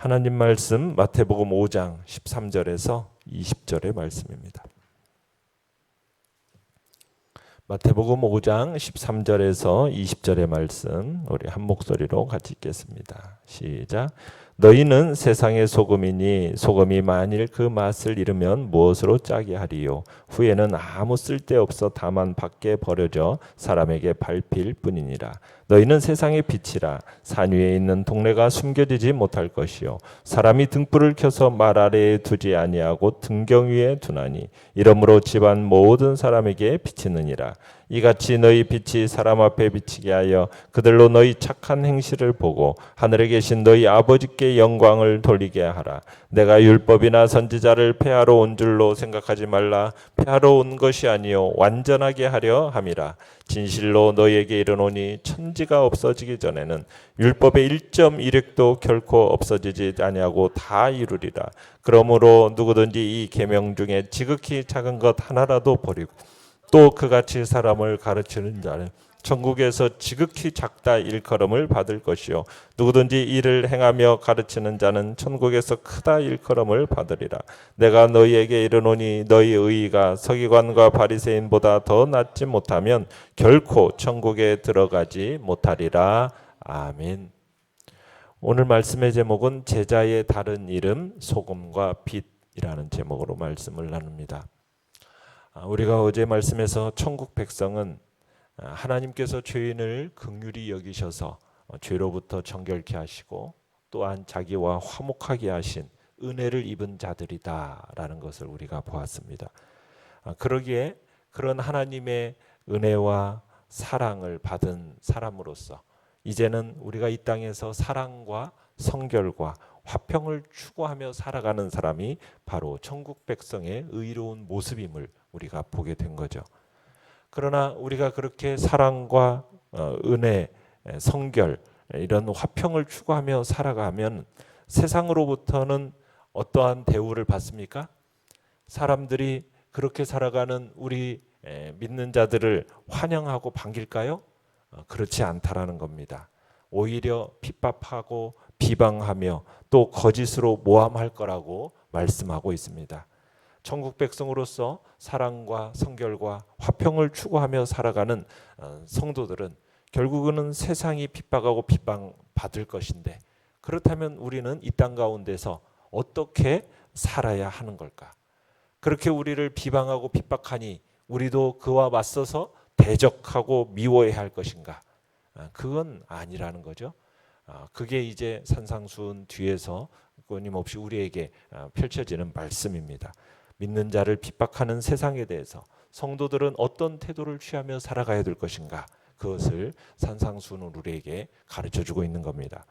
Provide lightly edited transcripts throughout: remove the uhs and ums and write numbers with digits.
하나님 말씀 마태복음 5장 13절에서 20절의 말씀입니다. 마태복음 5장 13절에서 20절의 말씀 우리 한 목소리로 같이 읽겠습니다. 시작. 너희는 세상의 소금이니 소금이 만일 그 맛을 잃으면 무엇으로 짜게 하리요? 후에는 아무 쓸데없어 다만 밖에 버려져 사람에게 밟힐 뿐이니라. 너희는 세상의 빛이라. 산 위에 있는 동네가 숨겨지지 못할 것이요 사람이 등불을 켜서 말 아래에 두지 아니하고 등경 위에 두나니 이러므로 집안 모든 사람에게 비치느니라. 이같이 너희 빛이 사람 앞에 비치게 하여 그들로 너희 착한 행실을 보고 하늘에 계신 너희 아버지께 영광을 돌리게 하라. 내가 율법이나 선지자를 폐하러 온 줄로 생각하지 말라. 폐하러 온 것이 아니요 완전하게 하려 함이라. 진실로 너희에게 이르노니 천지가 없어지기 전에는 율법의 1.1획도 결코 없어지지 아니하고 다 이루리라. 그러므로 누구든지 이 계명 중에 지극히 작은 것 하나라도 버리고 또 그같이 사람을 가르치는 자는 천국에서 지극히 작다 일컬음을 받을 것이요 누구든지 이를 행하며 가르치는 자는 천국에서 크다 일컬음을 받으리라. 내가 너희에게 이르노니 너희 의의가 서기관과 바리새인보다 더 낫지 못하면 결코 천국에 들어가지 못하리라. 아멘. 오늘 말씀의 제목은 제자의 다른 이름 소금과 빛이라는 제목으로 말씀을 나눕니다. 우리가 어제 말씀에서 천국 백성은 하나님께서 죄인을 긍휼히 여기셔서 죄로부터 정결케 하시고 또한 자기와 화목하게 하신 은혜를 입은 자들이다라는 것을 우리가 보았습니다. 그러기에 그런 하나님의 은혜와 사랑을 받은 사람으로서 이제는 우리가 이 땅에서 사랑과 성결과 화평을 추구하며 살아가는 사람이 바로 천국 백성의 의로운 모습임을 우리가 보게 된 거죠. 그러나 우리가 그렇게 사랑과 은혜, 성결 이런 화평을 추구하며 살아가면 세상으로부터는 어떠한 대우를 받습니까? 사람들이 그렇게 살아가는 우리 믿는 자들을 환영하고 반길까요? 그렇지 않다라는 겁니다. 오히려 핍박하고 비방하며 또 거짓으로 모함할 거라고 말씀하고 있습니다. 천국 백성으로서 사랑과 성결과 화평을 추구하며 살아가는 성도들은 결국은 세상이 핍박하고 비방받을 것인데 그렇다면 우리는 이 땅 가운데서 어떻게 살아야 하는 걸까? 그렇게 우리를 비방하고 핍박하니 우리도 그와 맞서서 대적하고 미워해야 할 것인가? 그건 아니라는 거죠. 그게 이제 산상수훈 뒤에서 끊임없이 우리에게 펼쳐지는 말씀입니다. 믿는 자를 핍박하는 세상에 대해서 성도들은 어떤 태도를 취하며 살아가야 될 것인가? 그것을 산상수훈은 우리에게 가르쳐주고 있는 겁니다.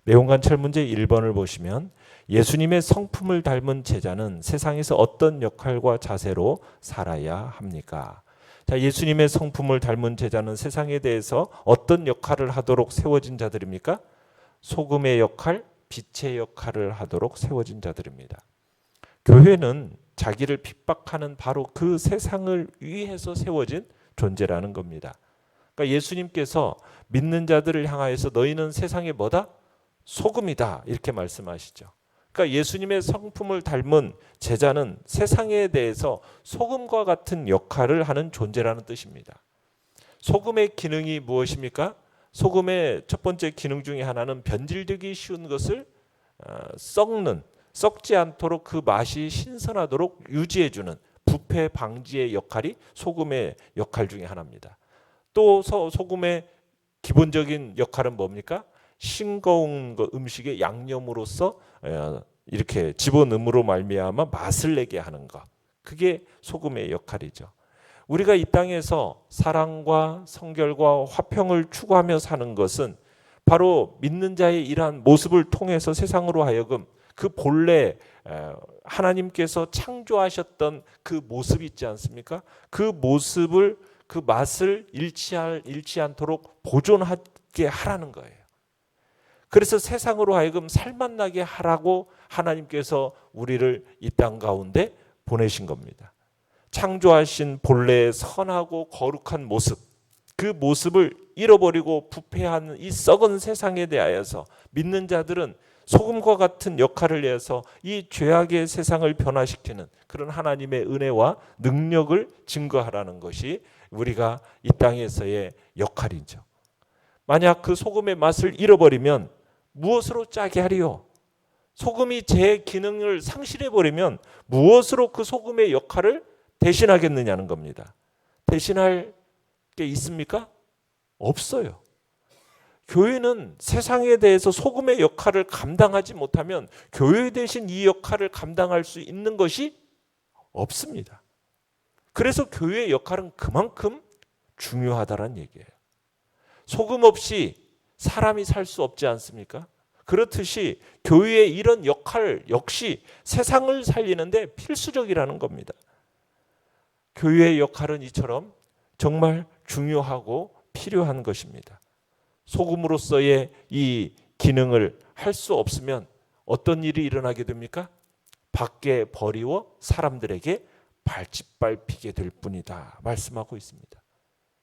내용관찰 문제 1번을 보시면 예수님의 성품을 닮은 제자는 세상에서 어떤 역할과 자세로 살아야 합니까? 자, 예수님의 성품을 닮은 제자는 세상에 대해서 어떤 역할을 하도록 세워진 자들입니까? 소금의 역할, 빛의 역할을 하도록 세워진 자들입니다. 교회는 자기를 핍박하는 바로 그 세상을 위해서 세워진 존재라는 겁니다. 그러니까 예수님께서 믿는 자들을 향하여서 너희는 세상의 뭐다? 소금이다 이렇게 말씀하시죠. 그러니까 예수님의 성품을 닮은 제자는 세상에 대해서 소금과 같은 역할을 하는 존재라는 뜻입니다. 소금의 기능이 무엇입니까? 소금의 첫 번째 기능 중에 하나는 변질되기 쉬운 것을 썩지 않도록 그 맛이 신선하도록 유지해주는 부패 방지의 역할이 소금의 역할 중에 하나입니다. 또 소금의 기본적인 역할은 뭡니까? 싱거운 음식의 양념으로서 이렇게 집어넣음으로 말미암아 맛을 내게 하는 것. 그게 소금의 역할이죠. 우리가 이 땅에서 사랑과 성결과 화평을 추구하며 사는 것은 바로 믿는 자의 이러한 모습을 통해서 세상으로 하여금 그 본래 하나님께서 창조하셨던 그 모습이 있지 않습니까? 그 모습을 그 맛을 잃지 않도록 보존하게 하라는 거예요. 그래서 세상으로 하여금 살맛나게 하라고 하나님께서 우리를 이 땅 가운데 보내신 겁니다. 창조하신 본래의 선하고 거룩한 모습, 그 모습을 잃어버리고 부패하는 이 썩은 세상에 대하여서 믿는 자들은 소금과 같은 역할을 해서 이 죄악의 세상을 변화시키는 그런 하나님의 은혜와 능력을 증거하라는 것이 우리가 이 땅에서의 역할이죠. 만약 그 소금의 맛을 잃어버리면 무엇으로 짜게 하리요? 소금이 제 기능을 상실해버리면 무엇으로 그 소금의 역할을 대신하겠느냐는 겁니다. 대신할 게 있습니까? 없어요. 교회는 세상에 대해서 소금의 역할을 감당하지 못하면 교회 대신 이 역할을 감당할 수 있는 것이 없습니다. 그래서 교회의 역할은 그만큼 중요하다는 얘기예요. 소금 없이 사람이 살 수 없지 않습니까? 그렇듯이 교회의 이런 역할 역시 세상을 살리는데 필수적이라는 겁니다. 교회의 역할은 이처럼 정말 중요하고 필요한 것입니다. 소금으로서의 이 기능을 할 수 없으면 어떤 일이 일어나게 됩니까? 밖에 버리워 사람들에게 발짓밟히게 될 뿐이다 말씀하고 있습니다.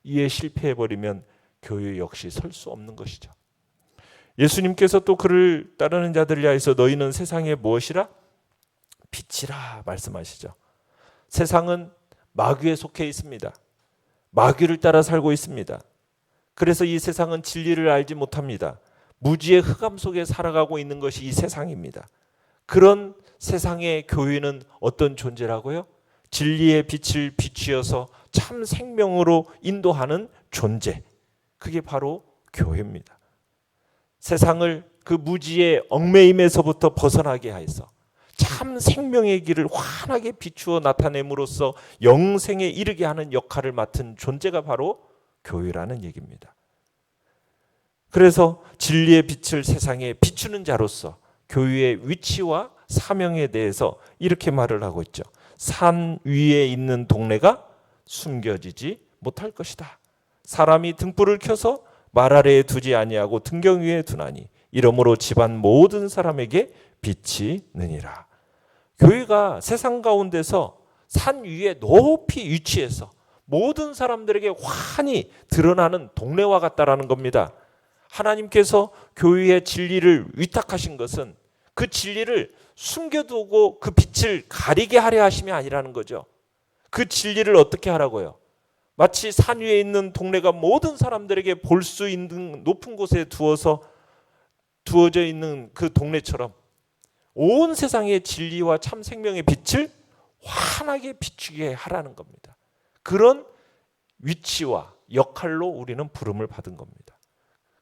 이에 실패해버리면 교회 역시 설 수 없는 것이죠. 예수님께서 또 그를 따르는 자들을 위하여서 너희는 세상의 무엇이라? 빛이라 말씀하시죠. 세상은 마귀에 속해 있습니다. 마귀를 따라 살고 있습니다. 그래서 이 세상은 진리를 알지 못합니다. 무지의 흑암 속에 살아가고 있는 것이 이 세상입니다. 그런 세상의 교회는 어떤 존재라고요? 진리의 빛을 비추어서 참 생명으로 인도하는 존재. 그게 바로 교회입니다. 세상을 그 무지의 얽매임에서부터 벗어나게 하여서 참 생명의 길을 환하게 비추어 나타냄으로써 영생에 이르게 하는 역할을 맡은 존재가 바로 교회라는 얘기입니다. 그래서 진리의 빛을 세상에 비추는 자로서 교회의 위치와 사명에 대해서 이렇게 말을 하고 있죠. 산 위에 있는 동네가 숨겨지지 못할 것이다. 사람이 등불을 켜서 말 아래에 두지 아니하고 등경 위에 두나니 이러므로 집안 모든 사람에게 빛이 느니라. 교회가 세상 가운데서 산 위에 높이 위치해서 모든 사람들에게 환히 드러나는 동네와 같다라는 겁니다. 하나님께서 교회의 진리를 위탁하신 것은 그 진리를 숨겨두고 그 빛을 가리게 하려 하심이 아니라는 거죠. 그 진리를 어떻게 하라고요? 마치 산 위에 있는 동네가 모든 사람들에게 볼 수 있는 높은 곳에 두어져 있는 그 동네처럼 온 세상의 진리와 참 생명의 빛을 환하게 비추게 하라는 겁니다. 그런 위치와 역할로 우리는 부름을 받은 겁니다.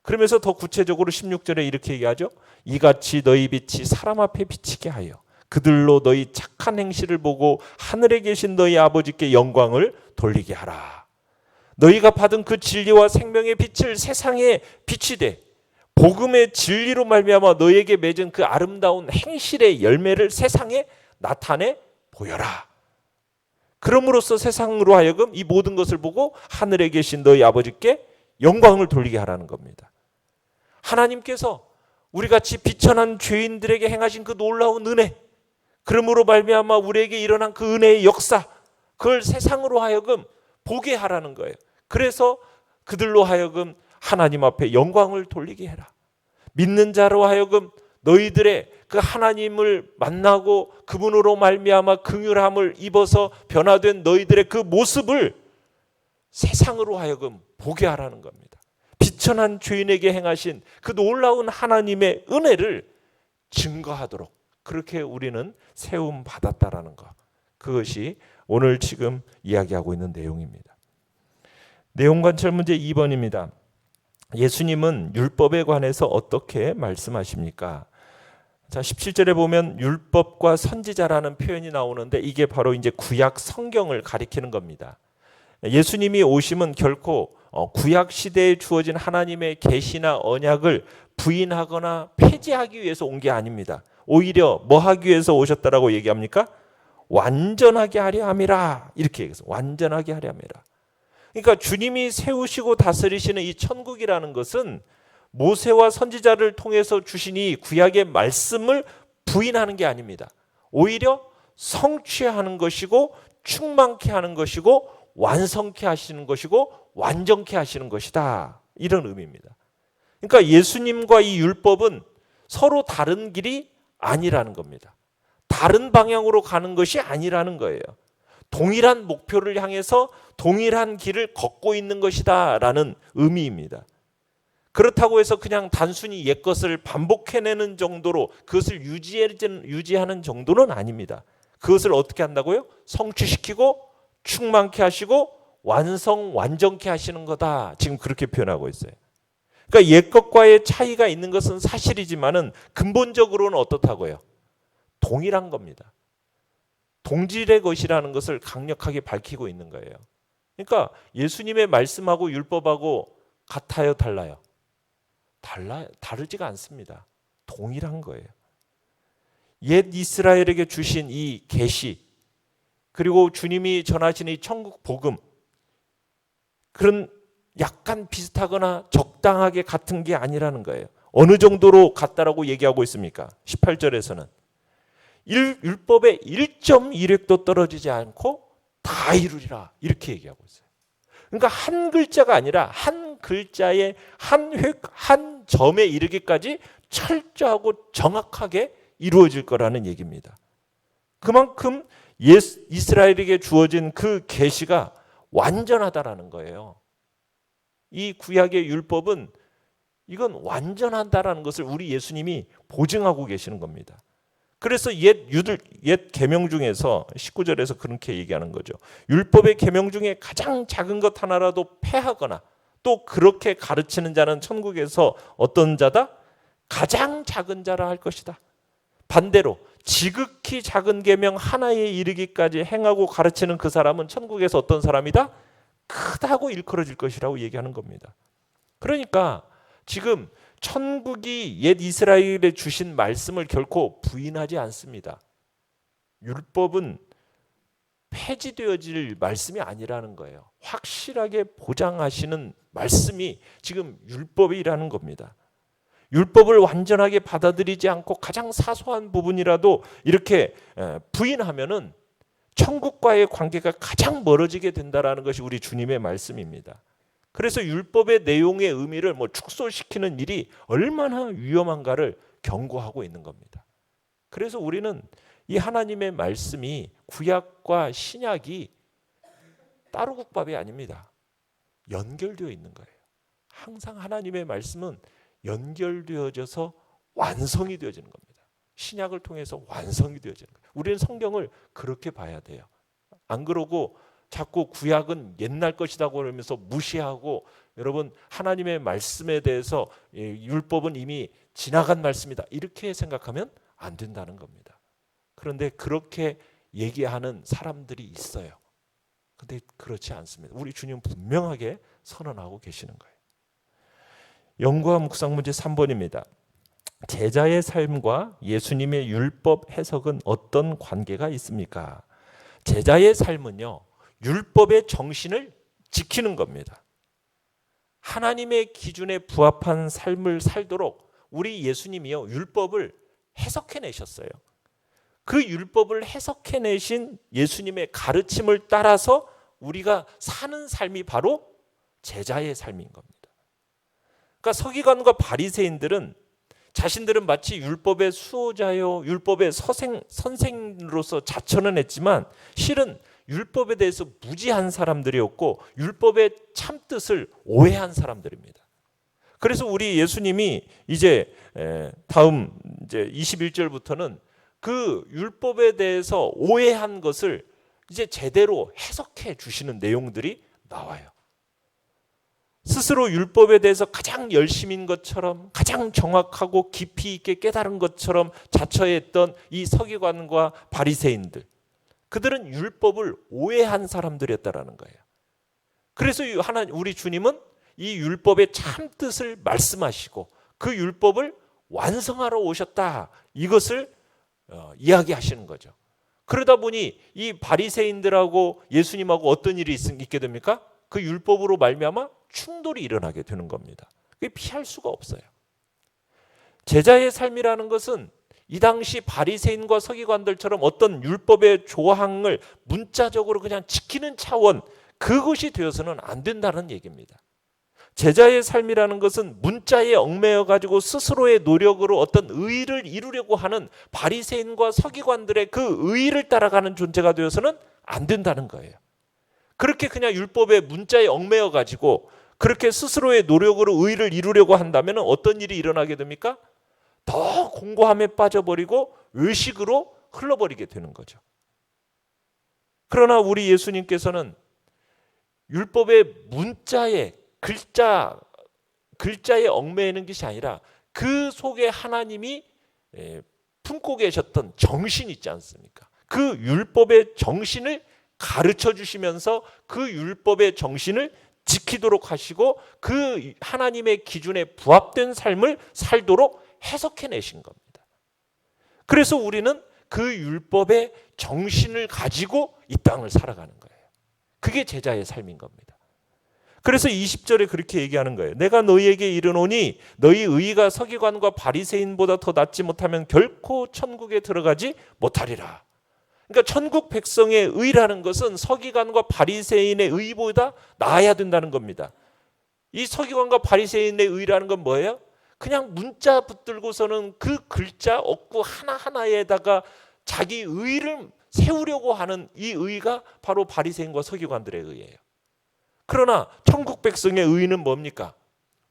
그러면서 더 구체적으로 16절에 이렇게 얘기하죠. 이같이 너희 빛이 사람 앞에 비치게 하여 그들로 너희 착한 행실을 보고 하늘에 계신 너희 아버지께 영광을 돌리게 하라. 너희가 받은 그 진리와 생명의 빛을 세상에 비치되 복음의 진리로 말미암아 너희에게 맺은 그 아름다운 행실의 열매를 세상에 나타내 보여라. 그럼으로써 세상으로 하여금 이 모든 것을 보고 하늘에 계신 너희 아버지께 영광을 돌리게 하라는 겁니다. 하나님께서 우리같이 비천한 죄인들에게 행하신 그 놀라운 은혜, 그러므로 말미암아 우리에게 일어난 그 은혜의 역사, 그걸 세상으로 하여금 보게 하라는 거예요. 그래서 그들로 하여금 하나님 앞에 영광을 돌리게 해라. 믿는 자로 하여금 너희들의 그 하나님을 만나고 그분으로 말미암아 긍휼함을 입어서 변화된 너희들의 그 모습을 세상으로 하여금 보게 하라는 겁니다. 비천한 죄인에게 행하신 그 놀라운 하나님의 은혜를 증거하도록 그렇게 우리는 세움 받았다라는 것. 그것이 오늘 지금 이야기하고 있는 내용입니다. 내용 관찰 문제 2번입니다. 예수님은 율법에 관해서 어떻게 말씀하십니까? 자, 17절에 보면 율법과 선지자라는 표현이 나오는데 이게 바로 이제 구약 성경을 가리키는 겁니다. 예수님이 오심은 결코 구약 시대에 주어진 하나님의 계시나 언약을 부인하거나 폐지하기 위해서 온 게 아닙니다. 오히려 뭐 하기 위해서 오셨다라고 얘기합니까? 완전하게 하려 함이라. 이렇게 얘기해서 완전하게 하려 함이라. 그러니까 주님이 세우시고 다스리시는 이 천국이라는 것은 모세와 선지자를 통해서 주신 이 구약의 말씀을 부인하는 게 아닙니다. 오히려 성취하는 것이고 충만케 하는 것이고 완성케 하시는 것이고 완전케 하시는 것이다. 이런 의미입니다. 그러니까 예수님과 이 율법은 서로 다른 길이 아니라는 겁니다. 다른 방향으로 가는 것이 아니라는 거예요. 동일한 목표를 향해서 동일한 길을 걷고 있는 것이다라는 의미입니다. 그렇다고 해서 그냥 단순히 옛것을 반복해내는 정도로 그것을 유지하는 정도는 아닙니다. 그것을 어떻게 한다고요? 성취시키고 충만케 하시고 완성케 하시는 거다. 지금 그렇게 표현하고 있어요. 그러니까 옛것과의 차이가 있는 것은 사실이지만은 근본적으로는 어떻다고요? 동일한 겁니다. 동질의 것이라는 것을 강력하게 밝히고 있는 거예요. 그러니까 예수님의 말씀하고 율법하고 같아요, 달라요? 다르지가 않습니다. 동일한 거예요. 옛 이스라엘에게 주신 이 계시, 그리고 주님이 전하신 이 천국 복음, 그런 약간 비슷하거나 적당하게 같은 게 아니라는 거예요. 어느 정도로 같다라고 얘기하고 있습니까? 18절에서는 율법의 1.1획도 떨어지지 않고 다 이루리라, 이렇게 얘기하고 있어요. 그러니까 한 글자가 아니라 한 글자의 한 점에 이르기까지 철저하고 정확하게 이루어질 거라는 얘기입니다. 그만큼 이스라엘에게 주어진 그 계시가 완전하다라는 거예요. 이 구약의 율법은 이건 완전하다라는 것을 우리 예수님이 보증하고 계시는 겁니다. 그래서 옛 계명 중에서 19절에서 그렇게 얘기하는 거죠. 율법의 계명 중에 가장 작은 것 하나라도 폐하거나 또 그렇게 가르치는 자는 천국에서 어떤 자다? 가장 작은 자라 할 것이다. 반대로 지극히 작은 계명 하나에 이르기까지 행하고 가르치는 그 사람은 천국에서 어떤 사람이다? 크다고 일컬어질 것이라고 얘기하는 겁니다. 그러니까 지금 천국이 옛 이스라엘에 주신 말씀을 결코 부인하지 않습니다. 율법은 폐지되어질 말씀이 아니라는 거예요. 확실하게 보장하시는 말씀이 지금 율법이라는 겁니다. 율법을 완전하게 받아들이지 않고 가장 사소한 부분이라도 이렇게 부인하면은 천국과의 관계가 가장 멀어지게 된다라는 것이 우리 주님의 말씀입니다. 그래서 율법의 내용의 의미를 축소시키는 일이 얼마나 위험한가를 경고하고 있는 겁니다. 그래서 우리는 이 하나님의 말씀이 구약과 신약이 따로국밥이 아닙니다. 연결되어 있는 거예요. 항상 하나님의 말씀은 연결되어져서 완성이 되어지는 겁니다. 신약을 통해서 완성이 되어지는 거예요. 우리는 성경을 그렇게 봐야 돼요. 안 그러고 자꾸 구약은 옛날 것이라고 그러면서 무시하고, 여러분 하나님의 말씀에 대해서 율법은 이미 지나간 말씀이다, 이렇게 생각하면 안 된다는 겁니다. 그런데 그렇게 얘기하는 사람들이 있어요. 그런데 그렇지 않습니다. 우리 주님 분명하게 선언하고 계시는 거예요. 연구와 묵상 문제 3번입니다. 제자의 삶과 예수님의 율법 해석은 어떤 관계가 있습니까? 제자의 삶은요, 율법의 정신을 지키는 겁니다. 하나님의 기준에 부합한 삶을 살도록 우리 예수님이요, 율법을 해석해내셨어요. 그 율법을 해석해내신 예수님의 가르침을 따라서 우리가 사는 삶이 바로 제자의 삶인 겁니다. 그러니까 서기관과 바리새인들은 자신들은 마치 율법의 수호자요, 율법의 선생으로서 자처는 했지만 실은 율법에 대해서 무지한 사람들이었고 율법의 참뜻을 오해한 사람들입니다. 그래서 우리 예수님이 이제 다음 이제 21절부터는 그 율법에 대해서 오해한 것을 이제 제대로 해석해 주시는 내용들이 나와요. 스스로 율법에 대해서 가장 열심인 것처럼, 가장 정확하고 깊이 있게 깨달은 것처럼 자처했던 이 서기관과 바리새인들, 그들은 율법을 오해한 사람들이었다라는 거예요. 그래서 우리 주님은 이 율법의 참 뜻을 말씀하시고 그 율법을 완성하러 오셨다, 이것을 이야기하시는 거죠. 그러다 보니 이 바리새인들하고 예수님하고 어떤 일이 있게 됩니까? 그 율법으로 말미암아 충돌이 일어나게 되는 겁니다. 그게 피할 수가 없어요. 제자의 삶이라는 것은 이 당시 바리새인과 서기관들처럼 어떤 율법의 조항을 문자적으로 그냥 지키는 차원, 그것이 되어서는 안 된다는 얘기입니다. 제자의 삶이라는 것은 문자에 얽매여 가지고 스스로의 노력으로 어떤 의의를 이루려고 하는 바리새인과 서기관들의 그 의의를 따라가는 존재가 되어서는 안 된다는 거예요. 그렇게 그냥 율법의 문자에 얽매여 가지고 그렇게 스스로의 노력으로 의의를 이루려고 한다면 어떤 일이 일어나게 됩니까? 더 공고함에 빠져버리고 외식으로 흘러버리게 되는 거죠. 그러나 우리 예수님께서는 율법의 문자에 글자에 얽매이는 것이 아니라 그 속에 하나님이 품고 계셨던 정신 있지 않습니까? 그 율법의 정신을 가르쳐 주시면서 그 율법의 정신을 지키도록 하시고 그 하나님의 기준에 부합된 삶을 살도록 해석해내신 겁니다. 그래서 우리는 그 율법의 정신을 가지고 이 땅을 살아가는 거예요. 그게 제자의 삶인 겁니다. 그래서 20절에 그렇게 얘기하는 거예요. 내가 너희에게 이르노니 너희 의의가 서기관과 바리새인보다 더 낫지 못하면 결코 천국에 들어가지 못하리라. 그러니까 천국 백성의 의라는 것은 서기관과 바리새인의 의보다 나아야 된다는 겁니다. 이 서기관과 바리새인의 의라는 건 뭐예요? 그냥 문자 붙들고서는 그 글자 억구 하나하나에다가 자기 의를 세우려고 하는 이 의가 바로 바리새인과 서기관들의 의예요. 그러나 천국 백성의 의는 뭡니까?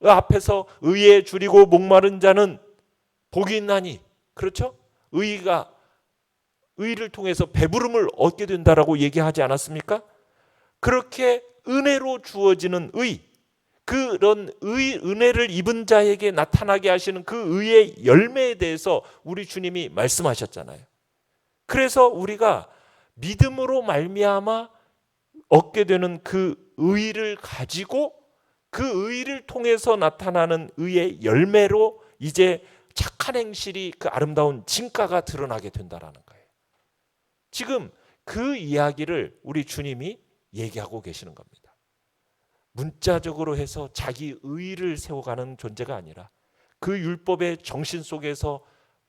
그 앞에서 의에 줄이고 목마른 자는 복이 있나니, 그렇죠? 의를 통해서 배부름을 얻게 된다라고 얘기하지 않았습니까? 그렇게 은혜로 주어지는 의, 그런 은혜를 입은 자에게 나타나게 하시는 그 의의 열매에 대해서 우리 주님이 말씀하셨잖아요. 그래서 우리가 믿음으로 말미암아 얻게 되는 그 의를 가지고 그 의를 통해서 나타나는 의의 열매로 이제 착한 행실이 그 아름다운 진가가 드러나게 된다라는 거예요. 지금 그 이야기를 우리 주님이 얘기하고 계시는 겁니다. 문자적으로 해서 자기 의를 세워가는 존재가 아니라 그 율법의 정신 속에서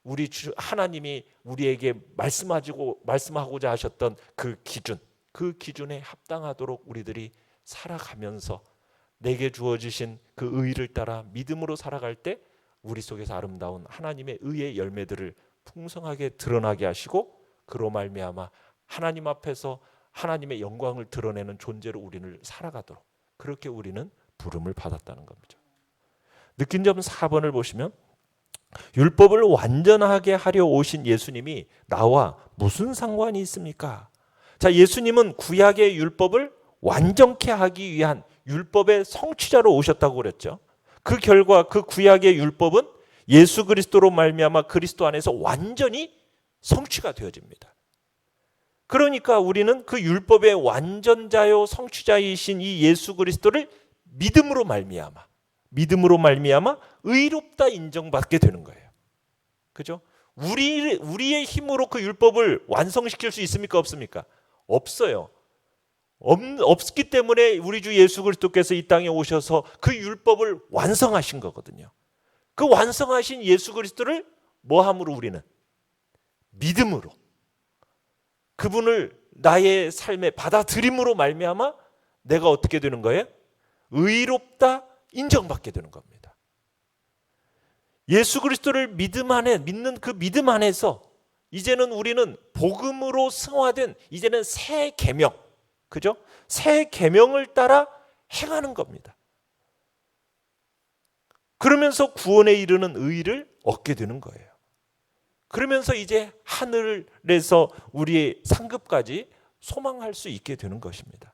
우리 하나님이 우리에게 말씀하고자 하셨던 그 기준에 합당하도록 우리들이 살아가면서 내게 주어지신 그 의를 따라 믿음으로 살아갈 때 우리 속에서 아름다운 하나님의 의의 열매들을 풍성하게 드러나게 하시고 그로 말미암아 하나님 앞에서 하나님의 영광을 드러내는 존재로 우리를 살아가도록 그렇게 우리는 부름을 받았다는 겁니다. 느낀 점 4번을 보시면 율법을 완전하게 하려 오신 예수님이 나와 무슨 상관이 있습니까? 자, 예수님은 구약의 율법을 완전케 하기 위한 율법의 성취자로 오셨다고 그랬죠. 그 결과 그 구약의 율법은 예수 그리스도로 말미암아 그리스도 안에서 완전히 성취가 되어집니다. 그러니까 우리는 그 율법의 완전자요 성취자이신 이 예수 그리스도를 믿음으로 말미암아 의롭다 인정받게 되는 거예요. 그죠? 우리의 힘으로 그 율법을 완성시킬 수 있습니까? 없습니까? 없어요. 없기 때문에 우리 주 예수 그리스도께서 이 땅에 오셔서 그 율법을 완성하신 거거든요. 그 완성하신 예수 그리스도를 뭐함으로 우리는? 믿음으로. 그분을 나의 삶에 받아들임으로 말미암아 내가 어떻게 되는 거예요? 의롭다 인정받게 되는 겁니다. 예수 그리스도를 믿는 그 믿음 안에서 이제는 우리는 복음으로 승화된 이제는 새 계명, 그죠? 새 계명을 따라 행하는 겁니다. 그러면서 구원에 이르는 의를 얻게 되는 거예요. 그러면서 이제 하늘에서 우리의 상급까지 소망할 수 있게 되는 것입니다.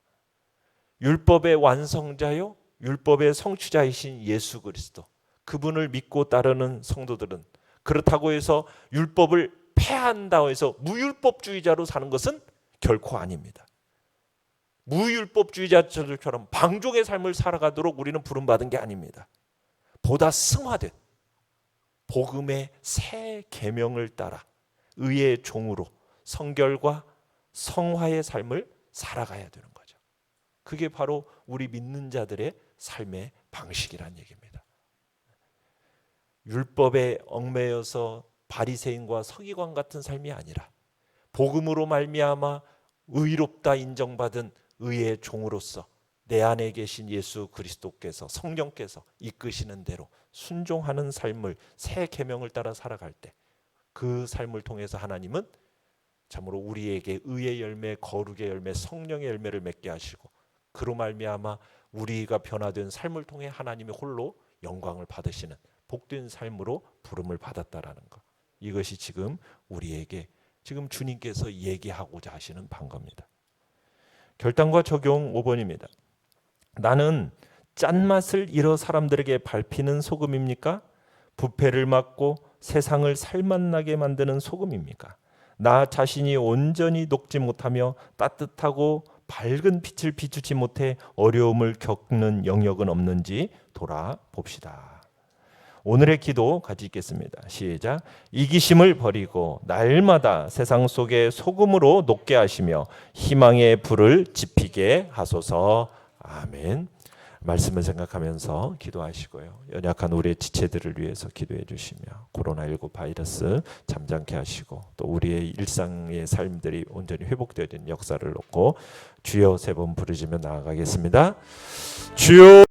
율법의 완성자요, 율법의 성취자이신 예수 그리스도, 그분을 믿고 따르는 성도들은 그렇다고 해서 율법을 폐한다고 해서 무율법주의자로 사는 것은 결코 아닙니다. 무율법주의자들처럼 방종의 삶을 살아가도록 우리는 부름받은 게 아닙니다. 보다 승화된 복음의 새 계명을 따라 의의 종으로 성결과 성화의 삶을 살아가야 되는 거죠. 그게 바로 우리 믿는 자들의 삶의 방식이란 얘기입니다. 율법에 얽매여서 바리새인과 서기관 같은 삶이 아니라 복음으로 말미암아 의롭다 인정받은 의의 종으로서 내 안에 계신 예수 그리스도께서 성령께서 이끄시는 대로 순종하는 삶을 새 계명을 따라 살아갈 때 그 삶을 통해서 하나님은 참으로 우리에게 의의 열매, 거룩의 열매, 성령의 열매를 맺게 하시고 그로 말미암아 우리가 변화된 삶을 통해 하나님의 홀로 영광을 받으시는 복된 삶으로 부름을 받았다라는 것. 이것이 지금 우리에게 지금 주님께서 얘기하고자 하시는 방법입니다. 결단과 적용 5번입니다. 나는 짠맛을 잃어 사람들에게 밟히는 소금입니까? 부패를 막고 세상을 살맛나게 만드는 소금입니까? 나 자신이 온전히 녹지 못하며 따뜻하고 밝은 빛을 비추지 못해 어려움을 겪는 영역은 없는지 돌아봅시다. 오늘의 기도 같이 읽겠습니다. 시작. 이기심을 버리고 날마다 세상 속에 소금으로 녹게 하시며 희망의 불을 지피게 하소서. 아멘. 말씀을 생각하면서 기도하시고요. 연약한 우리의 지체들을 위해서 기도해 주시며 코로나19 바이러스 잠잠케 하시고 또 우리의 일상의 삶들이 온전히 회복되어진 역사를 놓고 주여 세 번 부르시며 나아가겠습니다. 주여